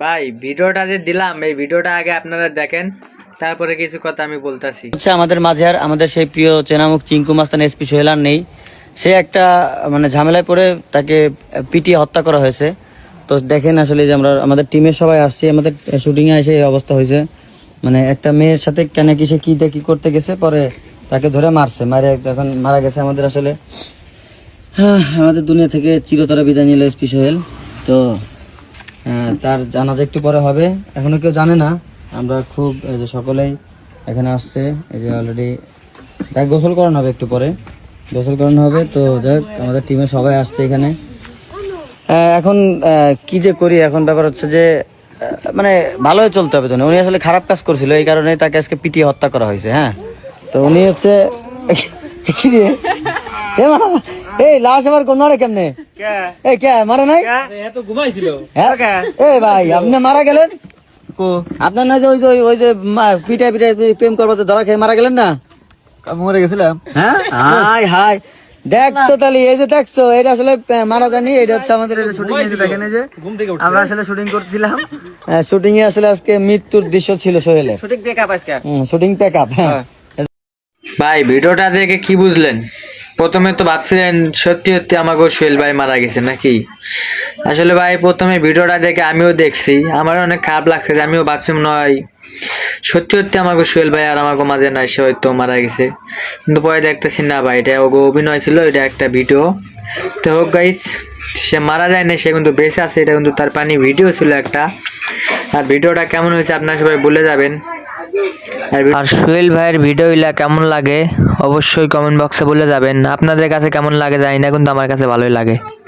ভাই ভিডিওটা যে দিলাম এই ভিডিওটা আগে আপনারা দেখেন, তারপরে কিছু কথা আমি বলতাছি। আচ্ছা, আমাদের মাঝে আর আমাদের সেই প্রিয় চেনামুখ চিঙ্কু মাস্তান এসপি সোহেল আর নেই। সে একটা মানে ঝামেলায় পড়ে তাকে পিটিয়ে হত্যা করা হয়েছে। তো দেখেন আসলে যে আমরা আমাদের টিমের সবাই আসছি, আমাদের শুটিং এ এসে এই অবস্থা হয়েছে। মানে একটা মেয়ের সাথে কেন কি সে কি দেখি করতে গেছে, পরে তাকে ধরে মারছে, মারে এখন মারা গেছে। আমাদের আসলে আমাদের দুনিয়া থেকে চিরতরে বিদায় নিল এসপি সোহেল। তো তার জানাজা একটু পরে হবে, এখনো কেউ জানে না। আমরা খুব এই যে সকলেই এখানে আসছে, এই যে অলরেডি তাকে গোসল করানো হবে, একটু পরে গোসল করানো হবে। তো যাক আমাদের টিমের সবাই আসছে এখানে। এখন কি যে করি, এখন ব্যাপার হচ্ছে যে মানে ভালোই চলতে হবে। তো উনি আসলে খারাপ কাজ করছিল, এই কারণে তাকে আজকে পিটিয়ে হত্যা করা হয়েছে। হ্যাঁ, তো উনি হচ্ছে এই লাশ আবার কোন কেমনে এই কে মারা নাই ঘুমাইছিল। এই ভাই আপনি মারা গেলেন, আপনার না যে ওই যে পিটাই পিটাই প্রেম করবো ধরা খেয়ে মারা গেলেন না? মরে গেছিলাম। হ্যাঁ, হাই হাই দেখতো তাহলে, এই যে দেখছো এটা আসলে মারা জানি। এটা হচ্ছে আমাদের শুটিং এ দেখেন, এই যে আমরা আসলে শুটিং করছিলাম। শুটিং এ আসলে আজকে মৃত্যুর দৃশ্য ছিল সোহেলের। শুটিং প্যাকআপ আজকে। Shooting pack up. হ্যাঁ ভাই ভিডিওটা দেখে কি বুঝলেন? প্রথমে তো ভাবছিলেন সত্যি সত্যি আমাকে সোহেল ভাই মারা গেছে নাকি। আসলে ভাই প্রথমে ভিডিওটা দেখে আমিও দেখছি, আমার অনেক খারাপ লাগছে। আমিও ভাবছিলাম নয় সত্যি সত্যি আমাকে সোহেল ভাই আর আমাকে মাঝে নাই, সে হয়তো মারা গেছে। কিন্তু পরে দেখতেছি না ভাই, এটা ওগো অভিনয় ছিল, এটা একটা ভিডিও। তো হোক গাইস, সে মারা যায় না, সে কিন্তু বেঁচে আছে। এটা কিন্তু তার পানি ভিডিও ছিল একটা। আর ভিডিওটা কেমন হয়েছে আপনারা সবাই বলে যাবেন। আর সোহেল ভাইয়ের ভিডিওগুলা কেমন লাগে অবশ্যই কমেন্ট বক্সে বলে যাবেন। আপনাদের কাছে কেমন লাগে জানি না, কিন্তু আমার কাছে ভালোই লাগে।